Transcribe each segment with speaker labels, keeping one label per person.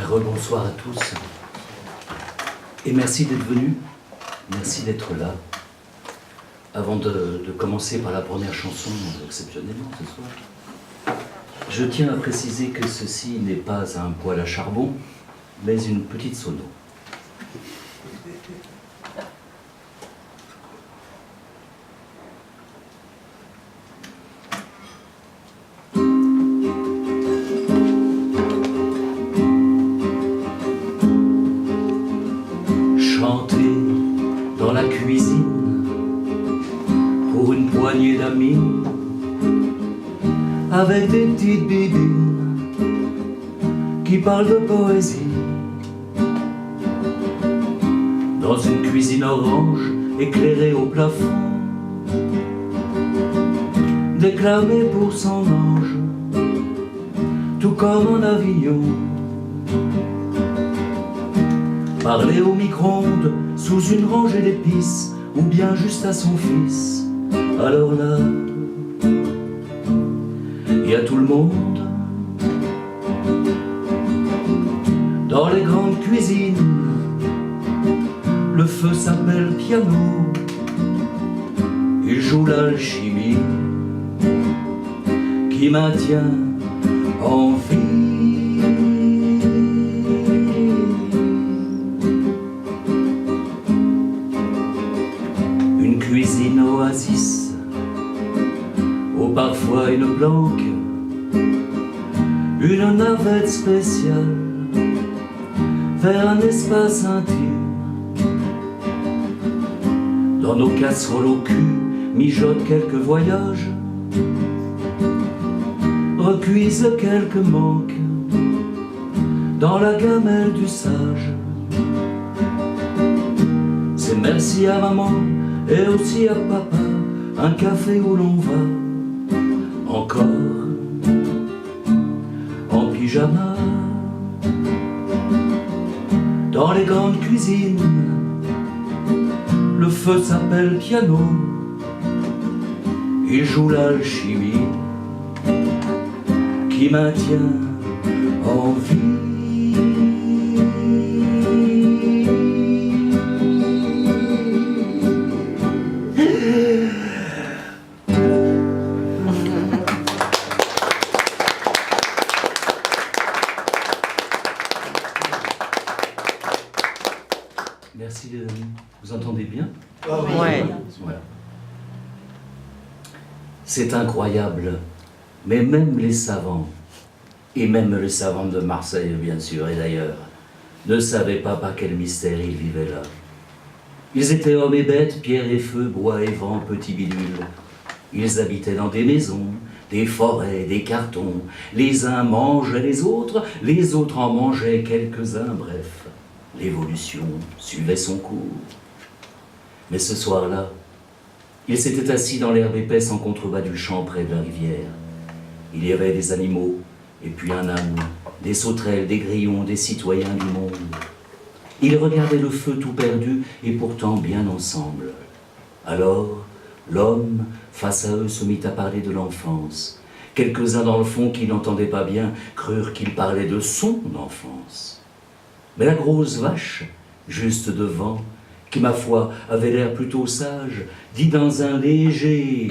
Speaker 1: Rebonsoir à tous. Et merci d'être venus. Merci d'être là. Avant de commencer par la première chanson, exceptionnellement ce soir, je tiens à préciser que ceci n'est pas un poêle à charbon, mais une petite sono. Chanter dans la cuisine pour une poignée d'amis avec des petites bibines qui parlent de poésie. Dans une cuisine orange éclairée au plafond, déclamer pour son ange, tout comme en Avignon. Parler au micro-ondes sous une rangée d'épices, ou bien juste à son fils. Alors là, il y a tout le monde. Dans les grandes cuisines, le feu s'appelle piano. Il joue l'alchimie qui maintient en vie. Une cuisine oasis, ou parfois une planque, une navette spéciale vers un espace intime. Dans nos casseroles au cul mijotent quelques voyages, recuisent quelques manques dans la gamelle du sage. C'est merci à maman et aussi à papa, un café où l'on va encore en pyjama. Dans les grandes cuisines, le feu s'appelle piano. Il joue l'alchimie qui maintient en vie. Merci les amis. Vous entendez bien?
Speaker 2: Ouais.
Speaker 1: Voilà. C'est incroyable, mais même les savants, et même les savants de Marseille bien sûr, et d'ailleurs, ne savaient pas par quel mystère ils vivaient là. Ils étaient hommes et bêtes, pierre et feu, bois et vent, petits bidules. Ils habitaient dans des maisons, des forêts, des cartons. Les uns mangeaient les autres en mangeaient quelques-uns, bref. L'évolution suivait son cours. Mais ce soir-là, il s'était assis dans l'herbe épaisse en contrebas du champ près de la rivière. Il y avait des animaux, et puis un âne, des sauterelles, des grillons, des citoyens du monde. Ils regardaient le feu tout perdu, et pourtant bien ensemble. Alors, l'homme, face à eux, se mit à parler de l'enfance. Quelques-uns dans le fond qui n'entendaient pas bien crurent qu'il parlait de son enfance. Mais la grosse vache, juste devant, qui, ma foi, avait l'air plutôt sage, dit dans un léger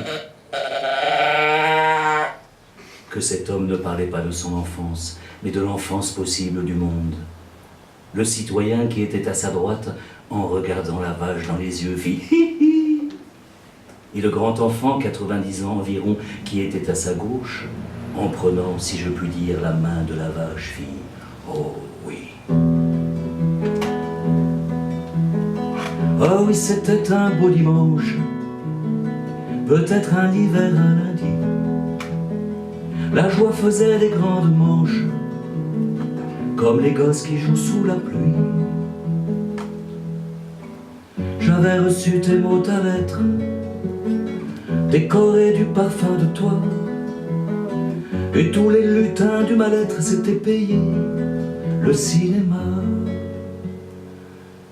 Speaker 1: que cet homme ne parlait pas de son enfance, mais de l'enfance possible du monde. Le citoyen qui était à sa droite, en regardant la vache dans les yeux, fit hi-hi. Et le grand enfant, 90 ans environ, qui était à sa gauche, en prenant, si je puis dire, la main de la vache, fit oh oui. Oh oui, c'était un beau dimanche, peut-être un hiver, un lundi. La joie faisait des grandes manches, comme les gosses qui jouent sous la pluie. J'avais reçu tes mots, ta lettre, décorée du parfum de toi. Et tous les lutins du mal-être s'étaient payés le cinéma.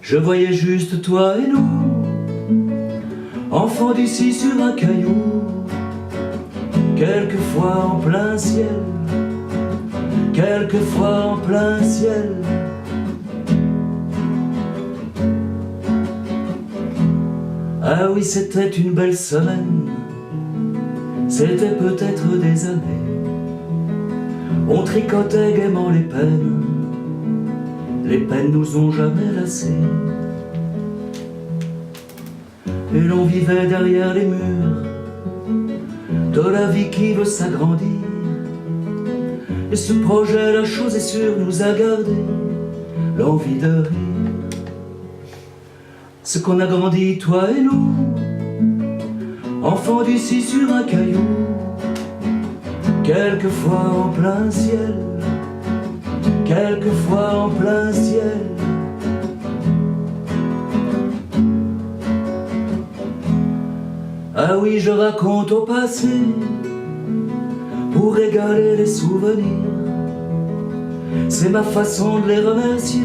Speaker 1: Je voyais juste toi et nous, enfants d'ici sur un caillou, quelquefois en plein ciel, quelquefois en plein ciel. Ah oui, c'était une belle semaine, c'était peut-être des années. On tricotait gaiement les peines nous ont jamais lassés. Et l'on vivait derrière les murs de la vie qui veut s'agrandir. Et ce projet, la chose est sûre, nous a gardé l'envie de rire. Ce qu'on a grandi, toi et nous, enfants d'ici sur un caillou, quelquefois en plein ciel, quelquefois en plein ciel. Ah oui, je raconte au passé pour régaler les souvenirs. C'est ma façon de les remercier.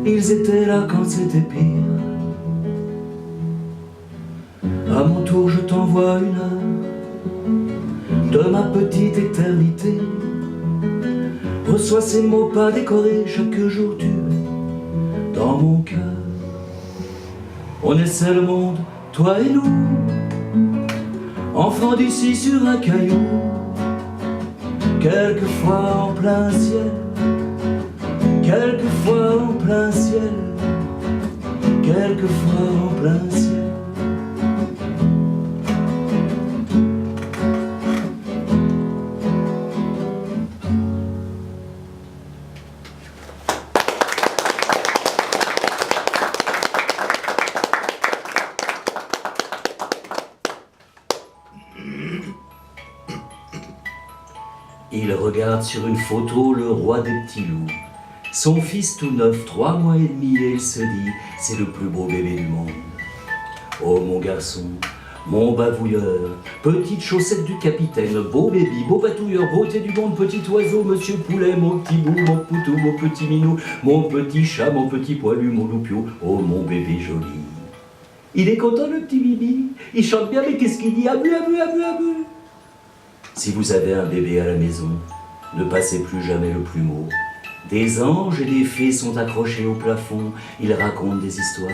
Speaker 1: Ils étaient là quand c'était pire. À mon tour, je t'envoie une heure de ma petite éternité. Reçois ces mots pas décorés, chaque jour tu es dans mon cœur. On essaie le monde, toi et nous, enfants d'ici sur un caillou, quelquefois en plein ciel, quelquefois en plein ciel, quelquefois en plein ciel. Il regarde sur une photo le roi des petits loups, son fils tout neuf, 3 mois et demi, et il se dit, c'est le plus beau bébé du monde. Oh mon garçon, mon bavouilleur, petite chaussette du capitaine, beau baby, beau patouilleur, beauté du monde, petit oiseau, monsieur poulet, mon petit bout, mon poutou, mon petit minou, mon petit chat, mon petit poilu, mon loupio, oh mon bébé joli. Il est content le petit bibi, il chante bien, mais qu'est-ce qu'il dit? Abu, abu, abu, abu. Si vous avez un bébé à la maison, ne passez plus jamais le plumeau. Des anges et des fées sont accrochés au plafond, ils racontent des histoires.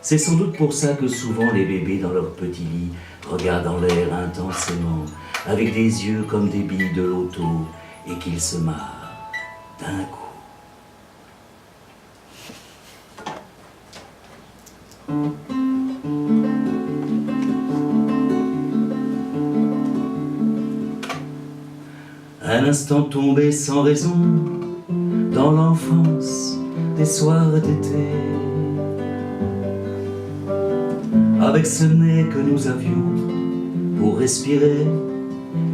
Speaker 1: C'est sans doute pour ça que souvent les bébés dans leur petit lit regardent en l'air intensément, avec des yeux comme des billes de loto, et qu'ils se marrent d'un coup. Un instant tombé sans raison dans l'enfance des soirs d'été, avec ce nez que nous avions pour respirer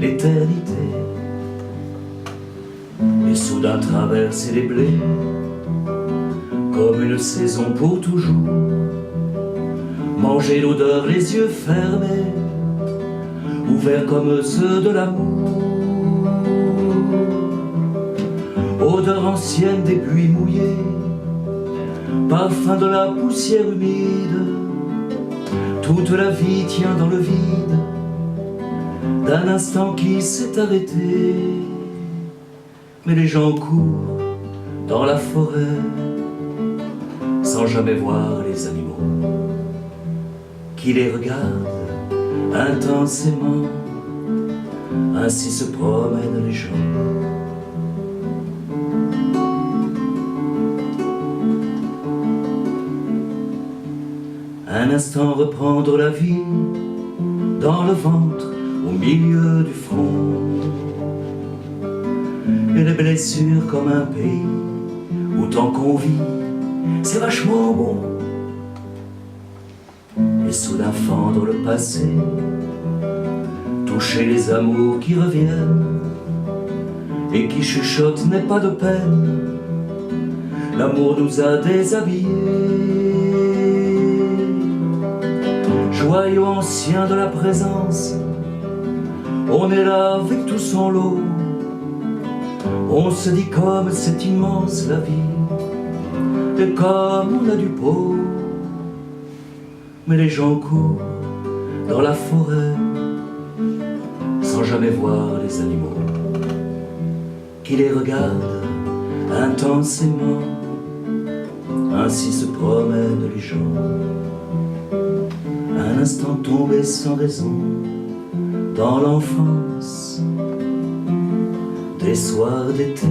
Speaker 1: l'éternité. Et soudain traverser les blés comme une saison pour toujours, manger l'odeur les yeux fermés, ouverts comme ceux de l'amour. Odeur ancienne des buis mouillés, parfum de la poussière humide. Toute la vie tient dans le vide d'un instant qui s'est arrêté. Mais les gens courent dans la forêt sans jamais voir les animaux qui les regardent intensément. Ainsi se promènent les gens. Un instant reprendre la vie dans le ventre, au milieu du front, et les blessures comme un pays où tant qu'on vit, c'est vachement bon. Et soudain fendre le passé, toucher les amours qui reviennent et qui chuchotent n'est pas de peine. L'amour nous a déshabillés. Joyau ancien de la présence, on est là avec tout son lot. On se dit comme c'est immense la vie, et comme on a du pot. Mais les gens courent dans la forêt sans jamais voir les animaux qui les regarde intensément. Ainsi se promènent les gens, un instant tombé sans raison dans l'enfance des soirs d'été.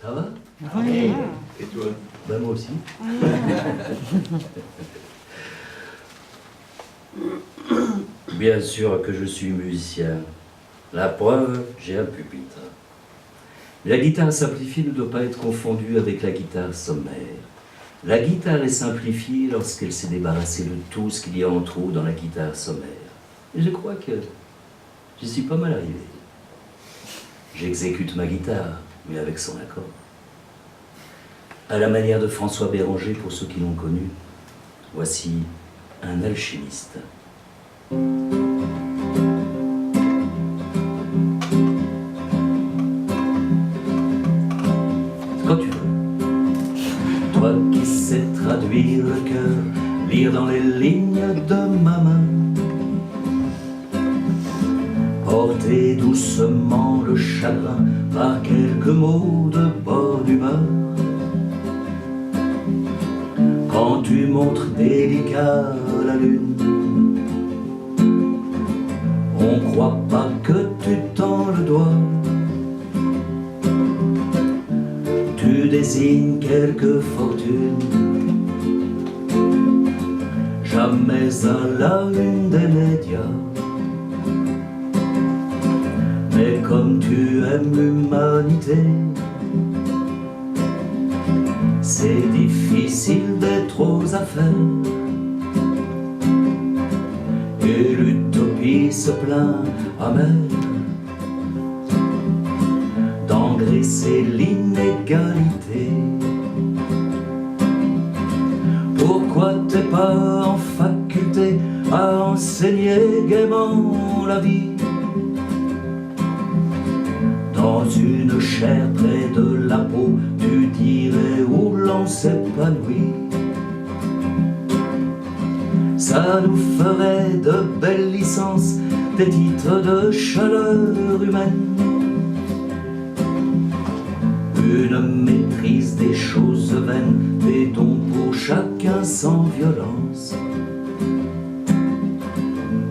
Speaker 1: Ça va?
Speaker 2: Oui.
Speaker 3: Et toi?
Speaker 1: Ben moi aussi. Bien sûr que je suis musicien. La preuve, j'ai un pupitre. La guitare simplifiée ne doit pas être confondue avec la guitare sommaire. La guitare est simplifiée lorsqu'elle s'est débarrassée de tout ce qu'il y a en trop dans la guitare sommaire. Et je crois que j'y suis pas mal arrivé. J'exécute ma guitare, mais avec son accord. À la manière de François Béranger, pour ceux qui l'ont connu, voici un alchimiste. Quand tu veux. Toi qui sais traduire le cœur, lire dans les lignes de ma main, porter doucement le chagrin par quelques mots de bonne humeur. Quand tu montres délicat la lune, on croit pas que tu tends le doigt. Tu désignes quelque fortune, jamais à la une des médias. Mais comme tu aimes l'humanité, c'est difficile d'être aux affaires. Et l'utopie se plaint amère d'engraisser l'inégalité. Pourquoi t'es pas en faculté à enseigner gaiement la vie? Dans une chair près de la peau, tu dirais où l'on s'épanouit. Ça nous ferait de belles licences, des titres de chaleur humaine, une maîtrise des choses vaines, des dons pour chacun sans violence.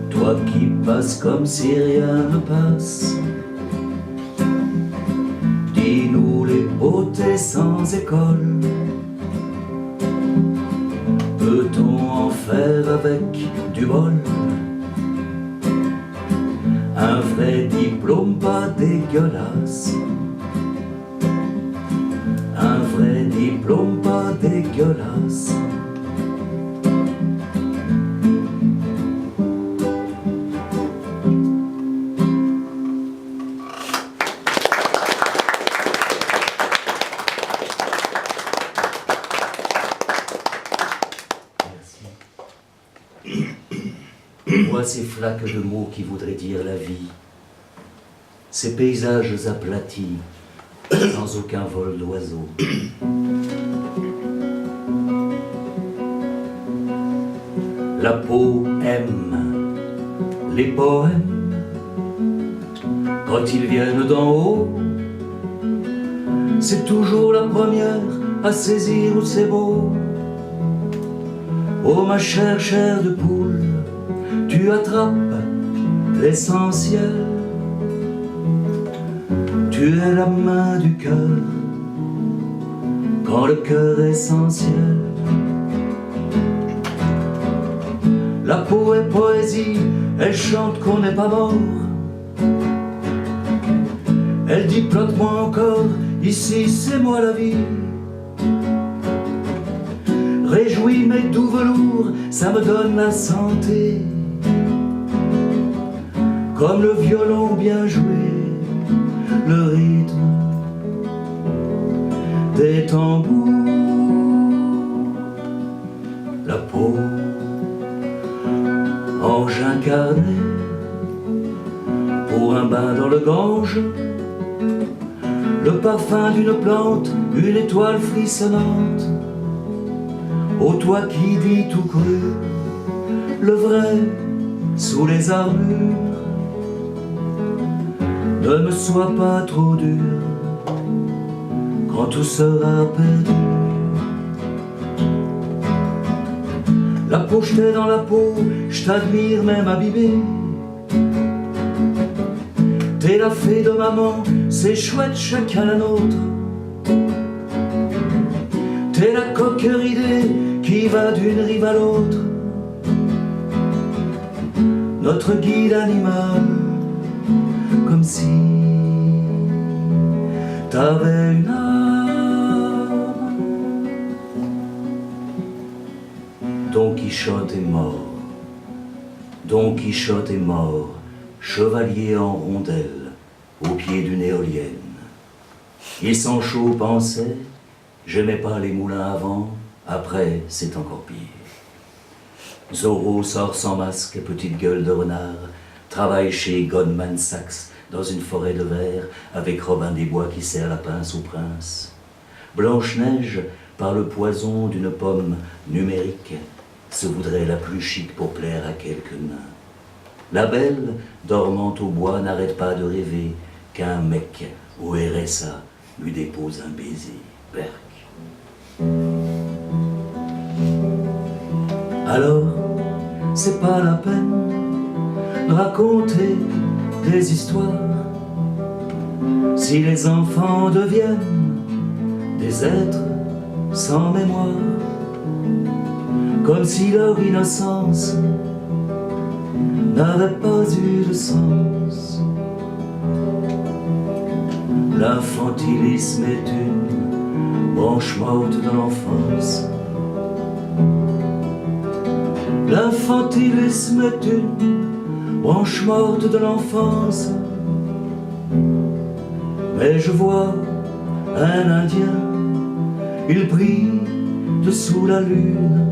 Speaker 1: Toi qui passes comme si rien ne passe, dis-nous les beautés sans école. Peut-on en faire avec du bol? Un vrai diplôme pas dégueulasse, un vrai diplôme pas dégueulasse. Vois ces flaques de mots qui voudraient dire la vie, ces paysages aplatis, sans aucun vol d'oiseau. La peau aime les poèmes quand ils viennent d'en haut. C'est toujours la première à saisir où c'est beau. Oh ma chère chair de poule, tu attrapes l'essentiel. Tu es la main du cœur quand le cœur est essentiel. La peau est poésie, elle chante qu'on n'est pas mort. Elle dit plante-moi encore, ici c'est moi la vie. Réjouis mes doux velours, ça me donne la santé. Comme le violon bien joué, le rythme des tambours. La peau, ange incarné, pour un bain dans le Gange, le parfum d'une plante, une étoile frissonnante, au toit qui dit tout cru, le vrai sous les armures. Ne me sois pas trop dur quand tout sera perdu. La peau, je t'ai dans la peau, je t'admire même abîmé. T'es la fée de maman, c'est chouette chacun la nôtre. T'es la coqueridée qui va d'une rive à l'autre. Notre guide animal, comme si t'avais une âme. Don Quichotte est mort, Don Quichotte est mort, chevalier en rondelle, au pied d'une éolienne. Il sent chaud, pensait, j'aimais pas les moulins avant, après c'est encore pire. Zorro sort sans masque, petite gueule de renard, travaille chez Goldman Sachs, dans une forêt de verre, avec Robin des Bois qui sert la pince au prince. Blanche-Neige, par le poison d'une pomme numérique, se voudrait la plus chic pour plaire à quelques nains. La belle, dormant au bois, n'arrête pas de rêver qu'un mec au RSA lui dépose un baiser. Berk. Alors, c'est pas la peine de raconter des histoires si les enfants deviennent des êtres sans mémoire, comme si leur innocence n'avait pas eu de sens. L'infantilisme est une branche morte de l'enfance. L'infantilisme est une branche morte de l'enfance. Mais je vois un Indien, il brille dessous la lune,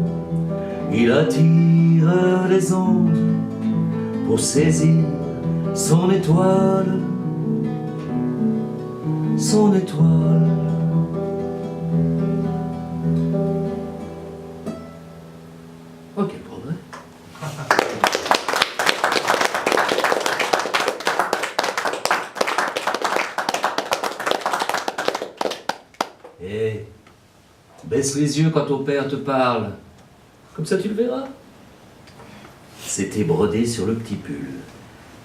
Speaker 1: il attire les ondes pour saisir son étoile, son étoile. Oh, quel progrès! Eh, baisse les yeux quand ton père te parle, comme ça tu le verras. C'était brodé sur le petit pull.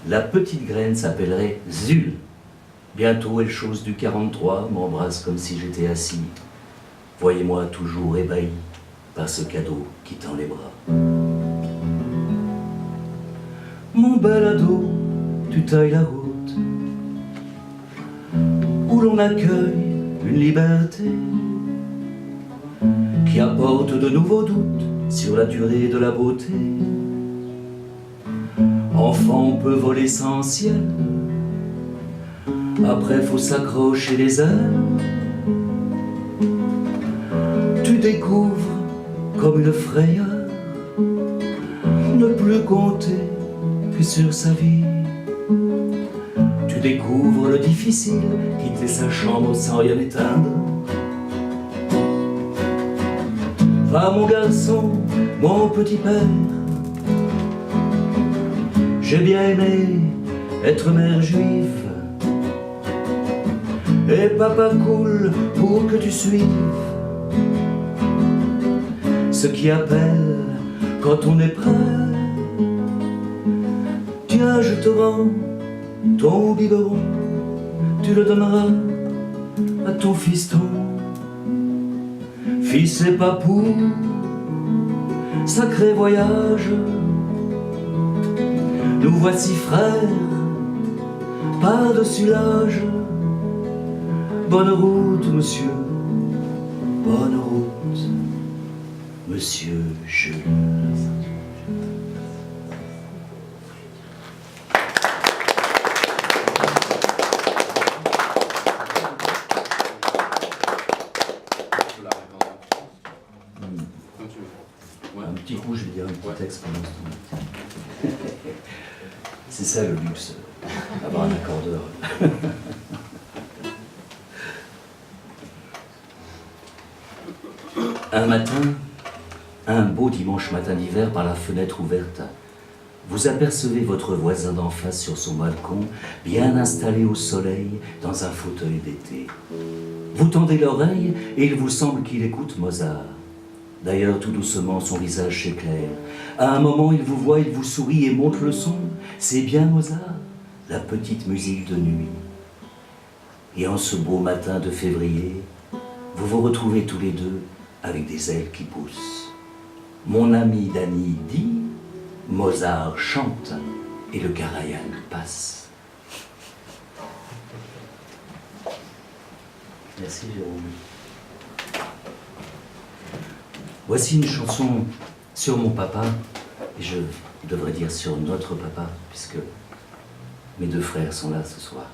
Speaker 1: La petite graine s'appellerait Zul. Bientôt elle chose du 43, m'embrasse comme si j'étais assis. Voyez-moi toujours ébahi par ce cadeau qui tend les bras. Mon bel ado, tu tailles la route où l'on accueille une liberté qui apporte de nouveaux doutes sur la durée de la beauté. Enfant, on peut voler sans ciel, après faut s'accrocher les ailes. Tu découvres comme une frayeur, ne plus compter que sur sa vie. Tu découvres le difficile, quitter sa chambre sans rien éteindre. Va mon garçon, mon petit père, j'ai bien aimé être mère juive, et papa coule pour que tu suives ce qui appelle quand on est prêt. Tiens, je te rends ton biberon, tu le donneras à ton fiston. Fils et papou, sacré voyage, nous voici frères, par-dessus l'âge. Bonne route, monsieur, bonne route, monsieur Jules. Un petit coup, je vais dire un petit texte pendant ce temps. C'est ça le luxe, avoir un accordeur. Un matin, un beau dimanche matin d'hiver, par la fenêtre ouverte, vous apercevez votre voisin d'en face sur son balcon, bien installé au soleil dans un fauteuil d'été. Vous tendez l'oreille et il vous semble qu'il écoute Mozart. D'ailleurs, tout doucement, son visage s'éclaire. À un moment, il vous voit, il vous sourit et monte le son. C'est bien Mozart, la petite musique de nuit. Et en ce beau matin de février, vous vous retrouvez tous les deux avec des ailes qui poussent. Mon ami Danny dit, Mozart chante et le Karajan passe. Merci Jérôme. Voici une chanson sur mon papa, et je devrais dire sur notre papa, puisque mes deux frères sont là ce soir.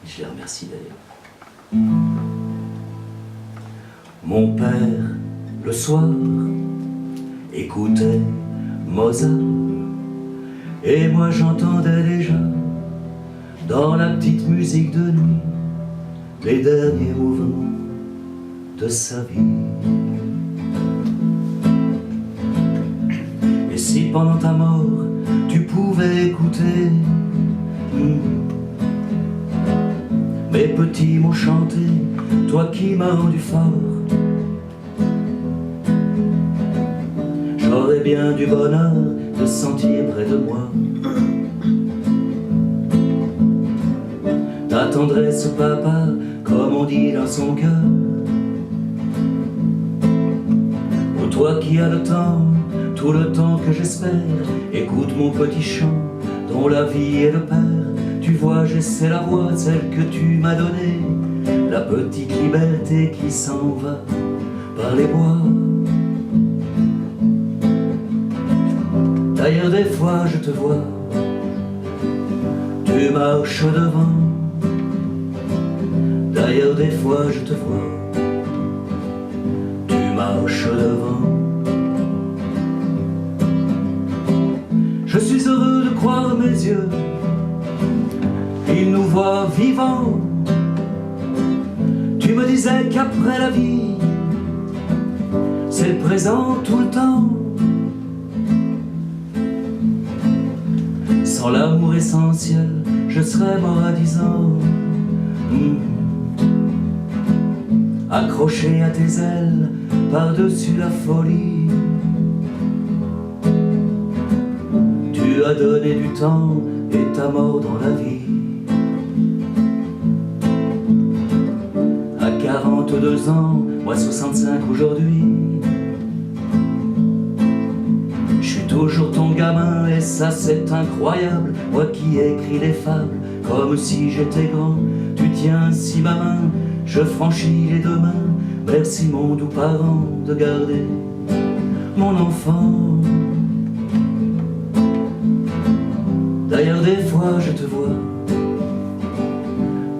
Speaker 1: Je les remercie d'ailleurs. Mon père, le soir, écoutait Mozart, et moi j'entendais déjà, dans la petite musique de nuit, les derniers mouvements de sa vie. Et si pendant ta mort, tu pouvais écouter mes petits mots chantés, toi qui m'as rendu fort, j'aurais bien du bonheur de sentir près de moi ta tendresse, papa, comme on dit dans son cœur. Oh, toi qui as le temps, tout le temps que j'espère, écoute mon petit chant dont la vie est le père. Tu vois, j'essaie la voix, celle que tu m'as donnée, la petite liberté qui s'en va par les bois. D'ailleurs des fois je te vois, tu marches devant. D'ailleurs des fois je te vois, tu marches devant. Je suis heureux de croire mes yeux, ils nous voient vivants. Tu me disais qu'après la vie, c'est le présent tout le temps. Sans l'amour essentiel, je serais mort à 10 ans. Accroché à tes ailes, par-dessus la folie. Tu as donné du temps et ta mort dans la vie. À 42 ans, moi 65 aujourd'hui, je suis toujours ton gamin et ça c'est incroyable. Moi qui écris les fables comme si j'étais grand, tu tiens ainsi ma main, je franchis les deux mains. Merci mon doux parent de garder mon enfant. D'ailleurs des fois je te vois,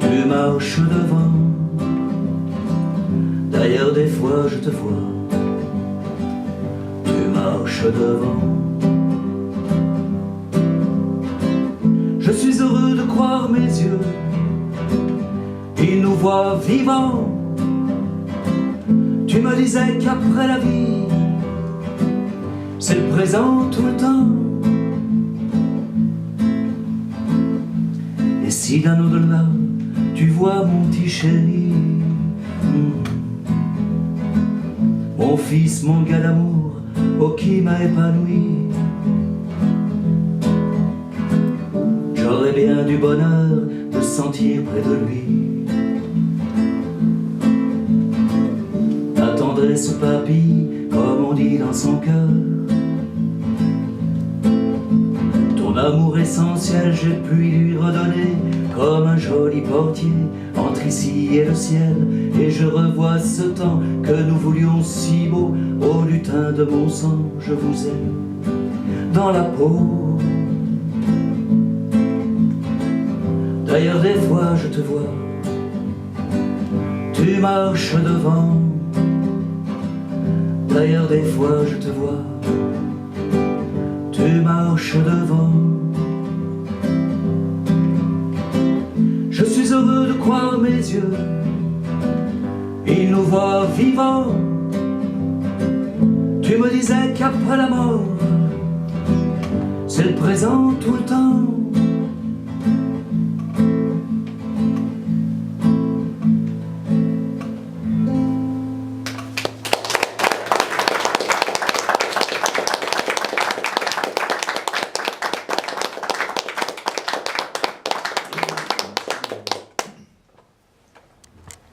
Speaker 1: tu marches devant. D'ailleurs des fois je te vois, tu marches devant. Je suis heureux de croire mes yeux, ils nous voient vivants. Tu me disais qu'après la vie, c'est le présent tout le temps. Et si d'un au-delà, tu vois mon petit chéri, mon fils, mon gars d'amour, oh qui m'a épanoui, j'aurais bien du bonheur de sentir près de lui ta tendresse, papy, comme on dit dans son cœur. Ton amour essentiel, j'ai pu lui redonner comme un joli portier entre ici et le ciel. Et je revois ce temps que nous voulions si beau. Ô lutin de mon sang, je vous aime dans la peau. D'ailleurs des fois je te vois, tu marches devant. D'ailleurs des fois je te vois, tu marches devant. Je suis heureux de croire mes yeux, ils il nous voit vivants. Tu me disais qu'après la mort, c'est le présent tout le temps.